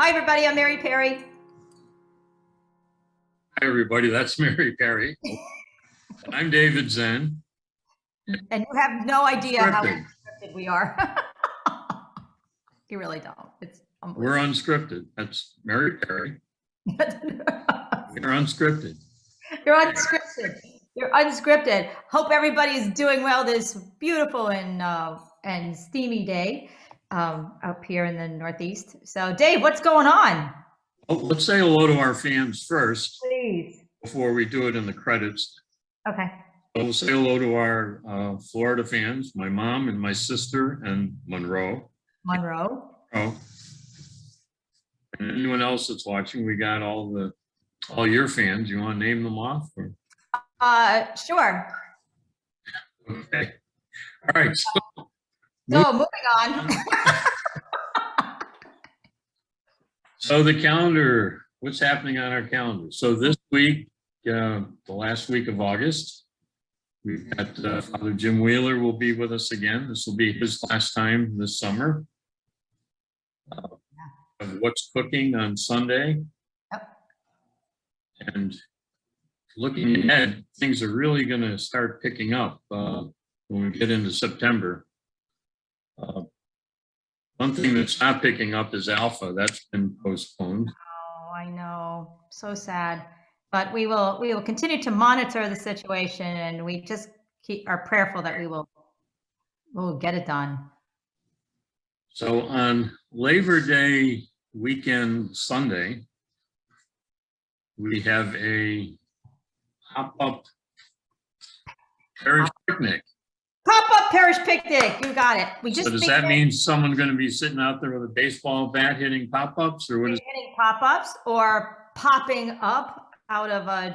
Hi, everybody. I'm Mary Perry. Hi, everybody. That's Mary Perry. I'm David Zen. And you have no idea how Unscripted. unscripted we are. You really don't. It's We're unscripted. That's Mary Perry. We're unscripted. You're unscripted. You're unscripted. Hope everybody's doing well this beautiful and steamy day up here in the Northeast. So, Dave, what's going on? Oh, let's say hello to our fans first. Please. Before we do it in the credits. Okay. So we'll say hello to our Florida fans, my mom and my sister and Monroe. Monroe. Oh. And anyone else that's watching, we got all your fans. You want to name them off? Or? Sure. Okay. All right. So moving on. So the calendar, what's happening on our calendar? So this week, the last week of August, we've got Father Jim Wheeler will be with us again. This will be his last time this summer. What's cooking on Sunday. Yep. And looking ahead, things are really going to start picking up when we get into September. One thing that's not picking up is Alpha. That's been postponed. Oh, I know. So sad. But we will continue to monitor the situation, and we just are prayerful that we'll get it done. So on Labor Day weekend Sunday, we have a pop-up parish picnic. Pop-up parish picnic. You got it. So does that mean someone going to be sitting out there with a baseball bat hitting pop-ups, or what is hitting pop-ups or popping up out of I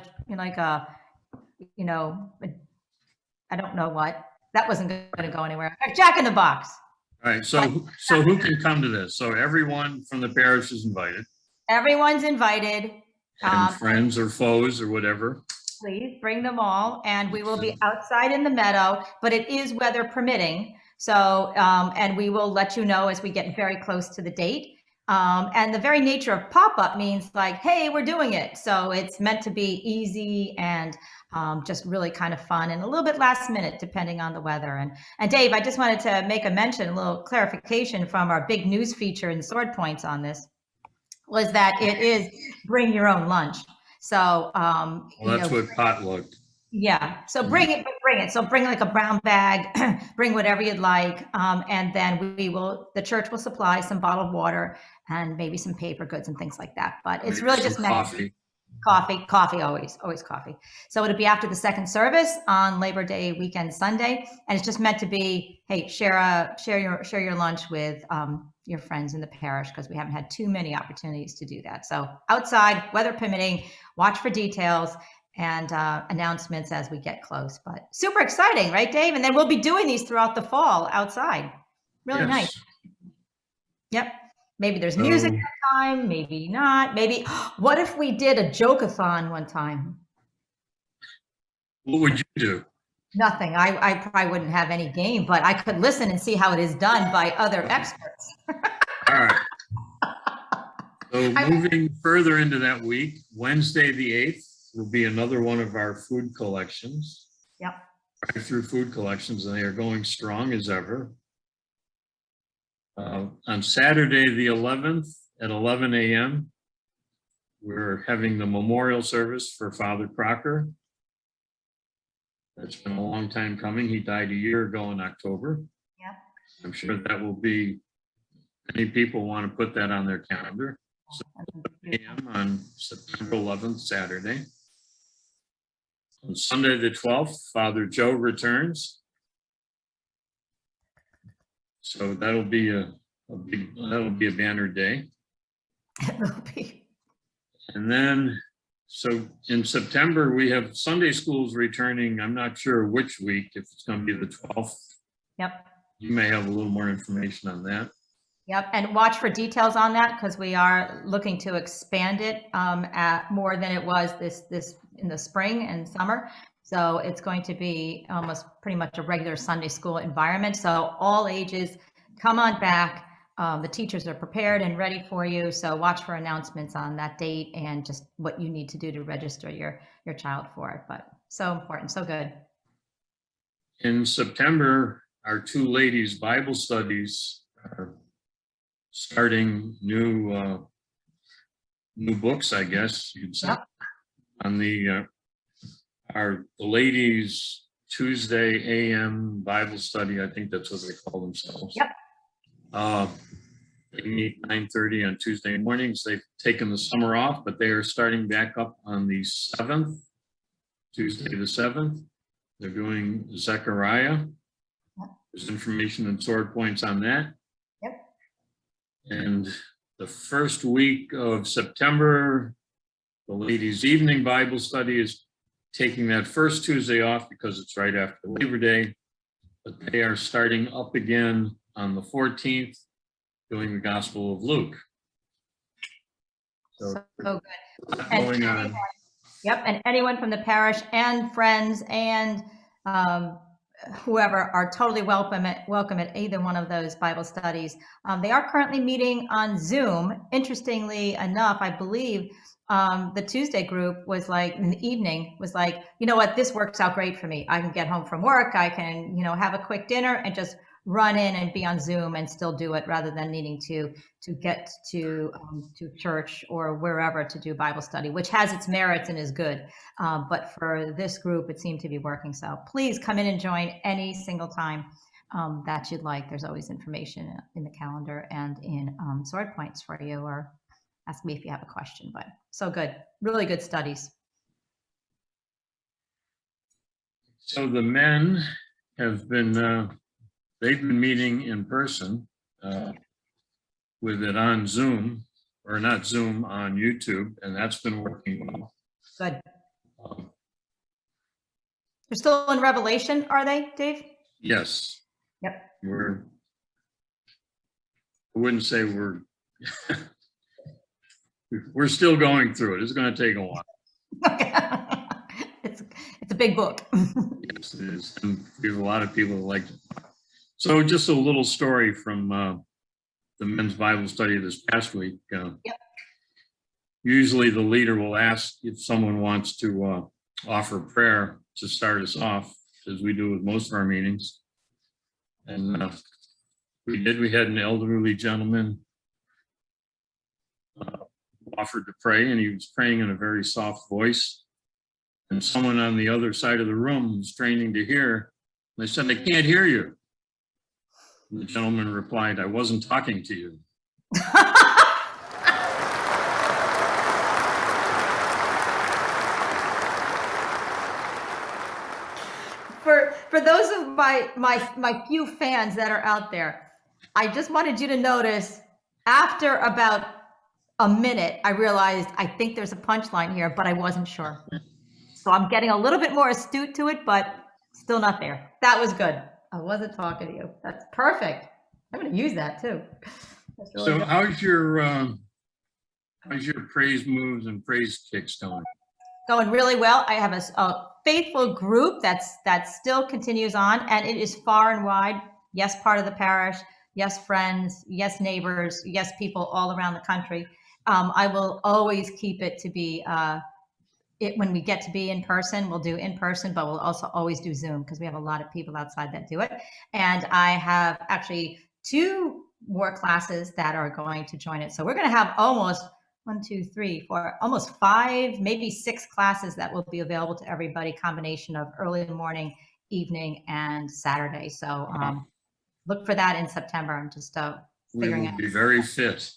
don't know what. That wasn't going to go anywhere. Jack in the Box. All right. So who can come to this? So everyone from the parish is invited. Everyone's invited. And friends or foes or whatever. Please bring them all, and we will be outside in the meadow, but it is weather permitting. So, and we will let you know as we get very close to the date. And the very nature of pop-up means like, hey, we're doing it. So it's meant to be easy and just really kind of fun and a little bit last minute, depending on the weather. And Dave, I just wanted to make a little clarification from our big news feature in Sword Points on this, was that it is bring your own lunch. So, well, that's what potluck. Yeah. So bring it. So bring like a brown bag, bring whatever you'd like. And then the church will supply some bottled water and maybe some paper goods and things like that. But it's really just coffee. Coffee, always coffee. So it'll be after the second service on Labor Day weekend Sunday. And it's just meant to be, hey, share your lunch with your friends in the parish, because we haven't had too many opportunities to do that. So outside, weather permitting, watch for details and announcements as we get close. But super exciting, right, Dave? And then we'll be doing these throughout the fall outside. Really nice. Yep. Maybe there's music that time, maybe not. Maybe, what if we did a joke-a-thon one time? What would you do? Nothing. I probably wouldn't have any game, but I could listen and see how it is done by other experts. All right. So moving further into that week, Wednesday the 8th will be another one of our food collections. Yep. Drive-through food collections, and they are going strong as ever. On Saturday the 11th at 11 a.m., we're having the memorial service for Father Crocker. That's been a long time coming. He died a year ago in October. Yeah. I'm sure that will be, many people want to put that on their calendar. So 11 a.m. on September 11th, Saturday. On Sunday the 12th, Father Joe returns. So that'll be a banner day. It will be. And then, so in September, we have Sunday schools returning. I'm not sure which week, if it's going to be the 12th. Yep. You may have a little more information on that. Yep. And watch for details on that, because we are looking to expand it at more than it was this in the spring and summer. So it's going to be almost pretty much a regular Sunday school environment. So all ages, come on back. The teachers are prepared and ready for you. So watch for announcements on that date and just what you need to do to register your child for it. But so important, so good. In September, our two ladies' Bible studies are starting new books, I guess you could say. Yep. On the ladies' Tuesday AM Bible study, I think that's what they call themselves. Yep. They meet 9:30 on Tuesday mornings. They've taken the summer off, but they are starting back up on the 7th, Tuesday the 7th. They're doing Zechariah. Yep. There's information and sword points on that. Yep. And the first week of September, the ladies' evening Bible study is taking that first Tuesday off because it's right after Labor Day. But they are starting up again on the 14th, doing the Gospel of Luke. So good. Going on. Yep, and anyone from the parish and friends and whoever are totally welcome at either one of those Bible studies. They are currently meeting on Zoom. Interestingly enough, I believe the Tuesday group was like, in the evening, was like, you know what, this works out great for me. I can get home from work, I can, have a quick dinner and just run in and be on Zoom and still do it rather than needing to get to church or wherever to do Bible study, which has its merits and is good. But for this group, it seemed to be working. So please come in and join any single time that you'd like. There's always information in the calendar and in sword points for you, or ask me if you have a question. But so good, really good studies. So the men have been, they've been meeting in person with it on Zoom, or not Zoom, on YouTube, and that's been working well. Good. They're still in Revelation, are they, Dave? Yes. Yep. I wouldn't say we're, we're still going through it. It's going to take a while. It's a big book. Yes, it is. And we have a lot of people who like it. So just a little story from the men's Bible study this past week. Yep. Usually the leader will ask if someone wants to offer prayer to start us off, as we do with most of our meetings. And we did. We had an elderly gentleman offered to pray, and he was praying in a very soft voice. And someone on the other side of the room was straining to hear. They said, "I can't hear you." And the gentleman replied, "I wasn't talking to you." For those of my few fans that are out there, I just wanted you to notice, after about a minute, I realized I think there's a punchline here, but I wasn't sure. So I'm getting a little bit more astute to it, but still not there. That was good. I wasn't talking to you. That's perfect. I'm going to use that too. Really So good. how's your praise moves and praise kicks going? Going really well. I have a faithful group that still continues on, and it is far and wide. Yes, part of the parish. Yes, friends. Yes, neighbors. Yes, people all around the country. I will always keep it to be when we get to be in person, we'll do in person, but we'll also always do Zoom because we have a lot of people outside that do it. And I have actually 2 more classes that are going to join it. So we're going to have almost 1, 2, 3, 4, almost 5, maybe 6 classes that will be available to everybody, combination of early morning, evening, and Saturday. So look for that in September. I'm just figuring out. We will be very fit.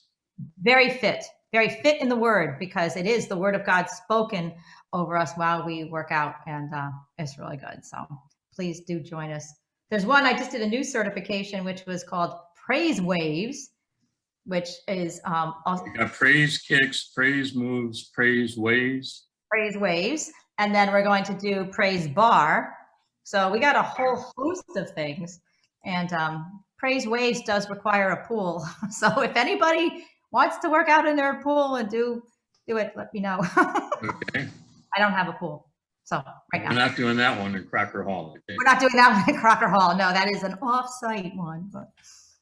Very fit in the word, because it is the word of God spoken over us while we work out, and it's really good. So please do join us. There's one, I just did a new certification, which was called Praise Waves, which is also We got praise kicks, praise moves, praise waves. Praise Waves. And then we're going to do Praise Bar. So we got a whole host of things. And Praise Waves does require a pool. So if anybody wants to work out in their pool and do it, let me know. Okay. I don't have a pool. So right We're now. not doing that one in Crocker Hall. Okay. We're not doing that one in Crocker Hall. No, that is an off-site one. But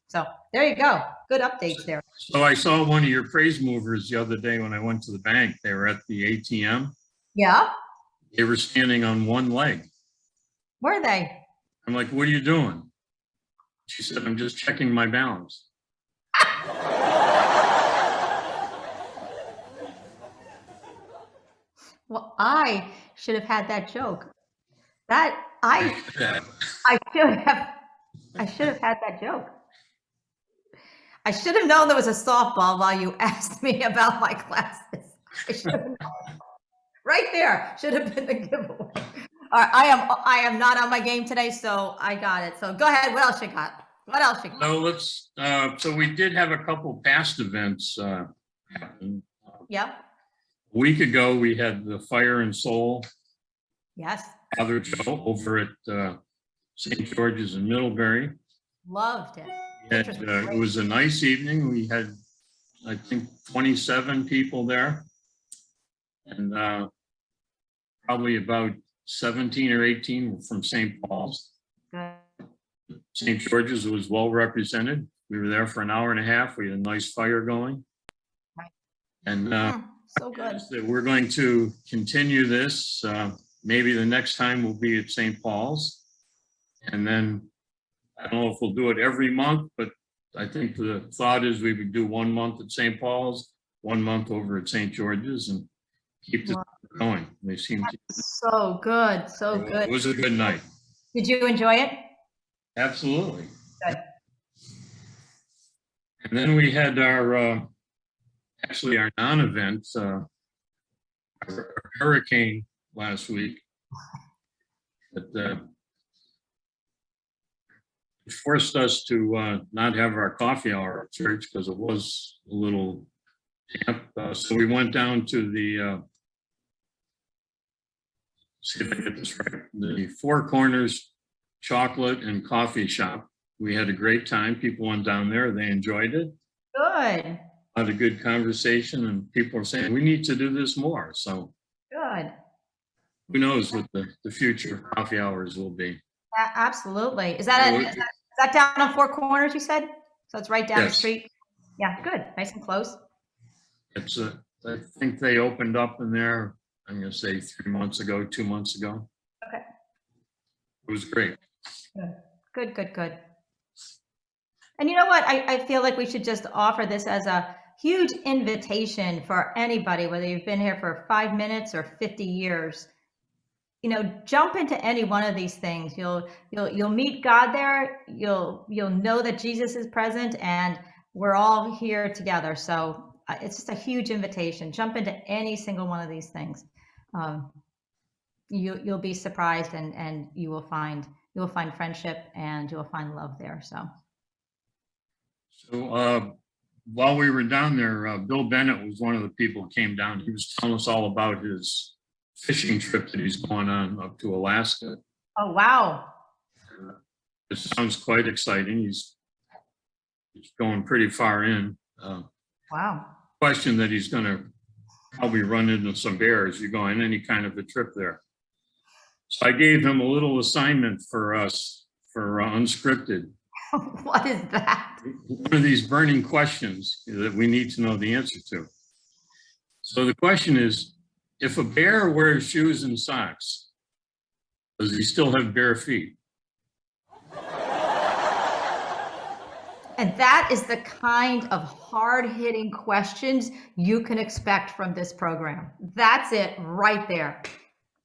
So there you go. Good updates there. So I saw one of your praise movers the other day when I went to the bank. They were at the ATM. Yeah. They were standing on one leg. Were they? I'm like, what are you doing? She said, I'm just checking my balance. Well, I should have had that joke. I should have had that joke. I should have known there was a softball while you asked me about my classes. I should have known. Right there should have been the giveaway. All right, I am not on my game today, so I got it. So go ahead. What else you got? What else you got? So let's. So we did have a couple past events happen. Yep. A week ago, we had the Fire and Soul. Yes. Father Joe over at St. George's in Middlebury. Loved it. And, it was a nice evening. We had, I think, 27 people there, and probably about 17 or 18 were from St. Paul's. Good. St. George's was well represented. We were there for an hour and a half. We had a nice fire going. Right. And so good. we're going to continue this. Maybe the next time will be at St. Paul's. And then I don't know if we'll do it every month, but I think the thought is we would do 1 month at St. Paul's, 1 month over at St. George's, and keep this going. They seem to. So good. So good. It was a good night. Did you enjoy it? Absolutely. Good. And then we had our, actually our non-event, our hurricane last week. That forced us to not have our coffee hour at church because it was a little damp. So we went down to the, see if I get this right, the Four Corners Chocolate and Coffee Shop. We had a great time. People went down there. They enjoyed it. Good. Had a good conversation, and people are saying, we need to do this more. So Good. who knows what the future of coffee hours will be. Absolutely. Is that down on Four Corners, you said? So it's right down the street? Yeah, good. Nice and close. It's I think they opened up in there, I'm going to say 3 months ago, 2 months ago. Okay. It was great. Good, good, good. And you know what? I feel like we should just offer this as a huge invitation for anybody, whether you've been here for 5 minutes or 50 years. You know, jump into any one of these things. You'll meet God there. You'll know that Jesus is present, and we're all here together. So it's just a huge invitation. Jump into any single one of these things. You'll be surprised, and you will find friendship, and you'll find love there. So while we were down there, Bill Bennett was one of the people who came down. He was telling us all about his fishing trip that he's going on up to Alaska. Oh, wow. It sounds quite exciting. He's going pretty far in. Wow. Question that he's going to probably run into some bears. You go on any kind of a trip there. So I gave him a little assignment for us for Unscripted. What is that? One of these burning questions that we need to know the answer to. So the question is, if a bear wears shoes and socks, does he still have bare feet? And that is the kind of hard-hitting questions you can expect from this program. That's it right there.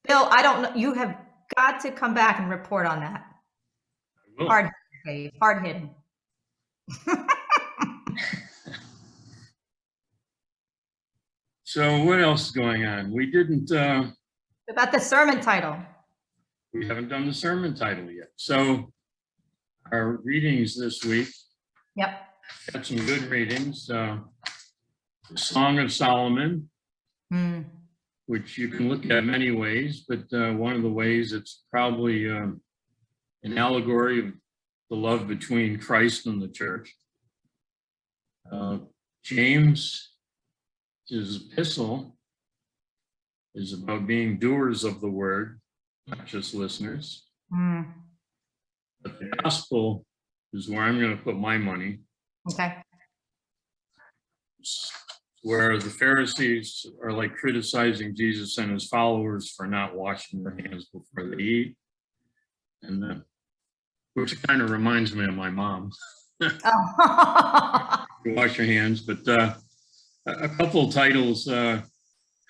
Bill, I don't know. You have got to come back and report on that. Hard-hitting. So what else is going on? We didn't. About the sermon title. We haven't done the sermon title yet. So our readings this week. Yep. Got some good readings. The Song of Solomon, which you can look at many ways, but one of the ways it's probably an allegory of the love between Christ and the church. James, his epistle, is about being doers of the word, not just listeners. But the gospel is where I'm going to put my money. Okay. Where the Pharisees are like criticizing Jesus and his followers for not washing their hands before they eat. And which kind of reminds me of my mom. Oh. Wash your hands, but a couple of titles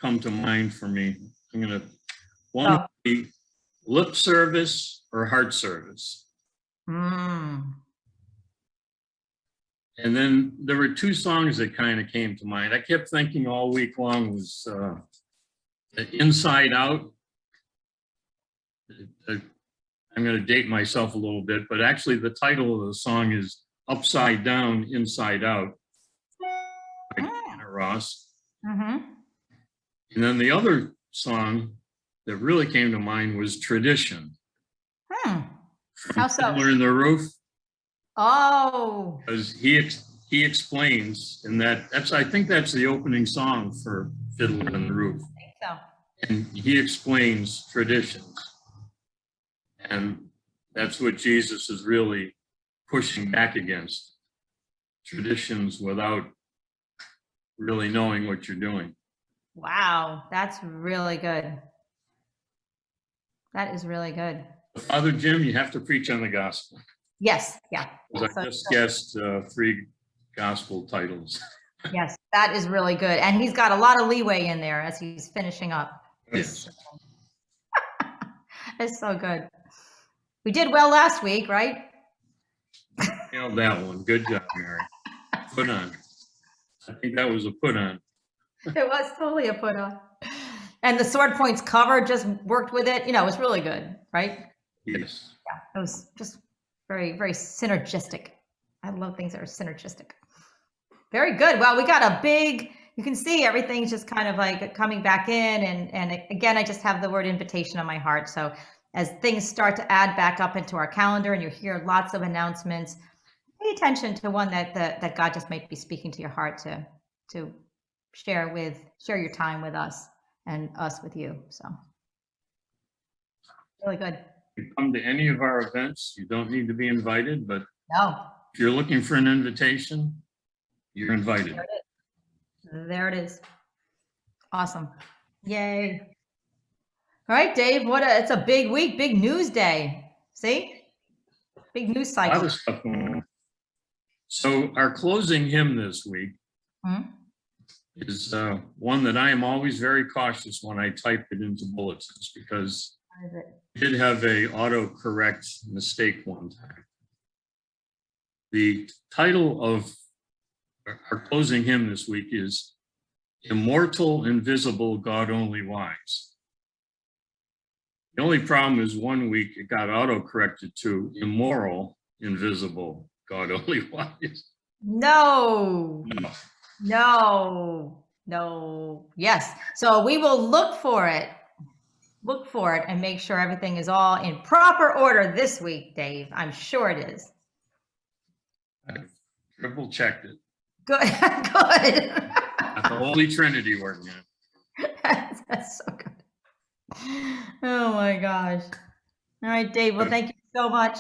come to mind for me. One would be lip service or heart service. Mm. And then there were two songs that kind of came to mind. I kept thinking all week long was Inside Out. I'm going to date myself a little bit, but actually the title of the song is Upside Down, Inside Out by Diana Ross. Mm-hmm. And then the other song that really came to mind was Tradition. How so? Fiddler in the Roof. Oh. Because he explains in I think that's the opening song for Fiddler in the Roof. I think so. And he explains traditions. And that's what Jesus is really pushing back against. Traditions without really knowing what you're doing. Wow, that's really good. That is really good. Father Jim, you have to preach on the gospel. Yes, yeah. I just guessed 3 gospel titles. Yes, that is really good. And he's got a lot of leeway in there as he's finishing up. Yes. It's so good. We did well last week, right? Nailed that one. Good job, Mary. Put on. I think that was a put on. It was totally a put on. And the sword points cover just worked with it. You know, it was really good, right? Yes. Yeah, it was just very, very synergistic. I love things that are synergistic. Very good. Well, we got a big, you can see everything's just kind of like coming back in. And again, I just have the word invitation on my heart. So as things start to add back up into our calendar and you hear lots of announcements, pay attention to one that God just might be speaking to your heart to share your time with us and us with you. So really good. If you come to any of our events, you don't need to be invited, but No. if you're looking for an invitation, you're invited. There it is. Awesome. Yay. All right, Dave, it's a big week, big news day. See? Big news A cycle. lot of stuff going on. So our closing hymn this week is one that I am always very cautious when I type it into bulletins because I did have a autocorrect mistake one time. The title of our closing hymn this week is Immortal, Invisible, God Only Wise. The only problem is one week it got auto-corrected to Immoral, Invisible, God Only Wise. No. Yes. So we will look for it and make sure everything is all in proper order this week, Dave. I'm sure it is. I've triple checked it. Good. Good. Got the Holy Trinity working on it. That's so good. Oh my gosh. All right, Dave. Well, thank you so much.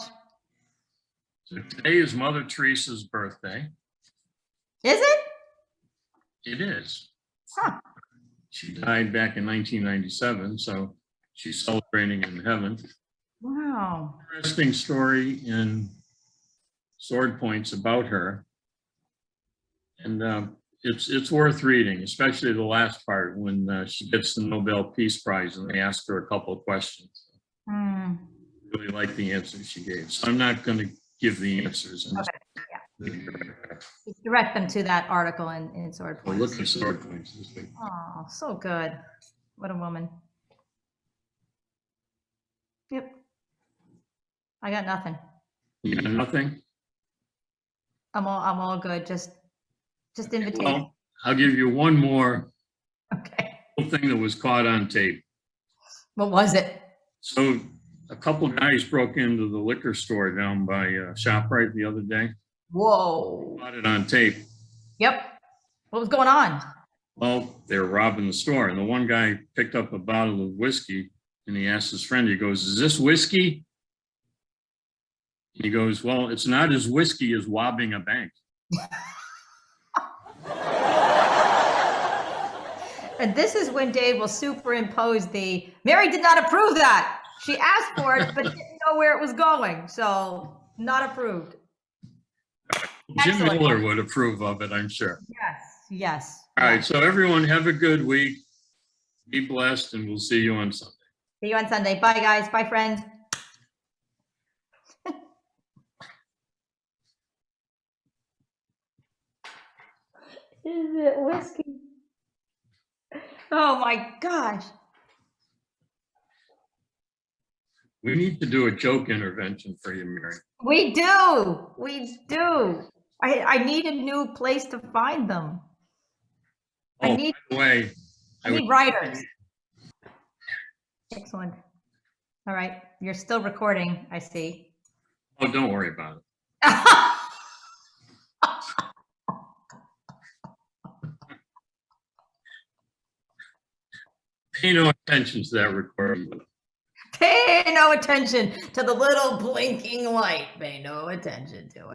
So today is Mother Teresa's birthday. Is it? It is. Huh. She died back in 1997, so she's celebrating in heaven. Wow. Interesting story in Sword Points about her. And it's worth reading, especially the last part when she gets the Nobel Peace Prize and they ask her a couple of questions. Really like the answers she gave. So I'm not going to give the answers. Okay. Direct them to that article in Sword Points. Look at Sword Points this week. Oh, so good. What a woman. Yep. I got nothing. You got nothing? I'm all good. Just invitation. Well, I'll give you one more Okay. thing that was caught on tape. What was it? So a couple of guys broke into the liquor store down by ShopRite the other day. Whoa. Caught it on tape. Yep. What was going on? Well, they were robbing the store, and the one guy picked up a bottle of whiskey, and he asked his friend, he goes, "Is this whiskey?" He goes, well, it's not as risky as robbing a bank. And this is when Dave will superimpose the, Mary did not approve that. She asked for it, but didn't know where it was going. So not approved. Jim Excellent. Miller would approve of it, I'm sure. Yes, yes. All right, so everyone have a good week. Be blessed, and we'll see you on Sunday. See you on Sunday. Bye, guys. Bye, friends. Is it whiskey? Oh my gosh. We need to do a joke intervention for you, Mary. We do. We do. I need a new place to find them. Oh, I need, by the way, I need writers. Excellent. All right. You're still recording, I see. Oh, don't worry about it. Pay no attention to that recording. Pay no attention to the little blinking light. Pay no attention to it.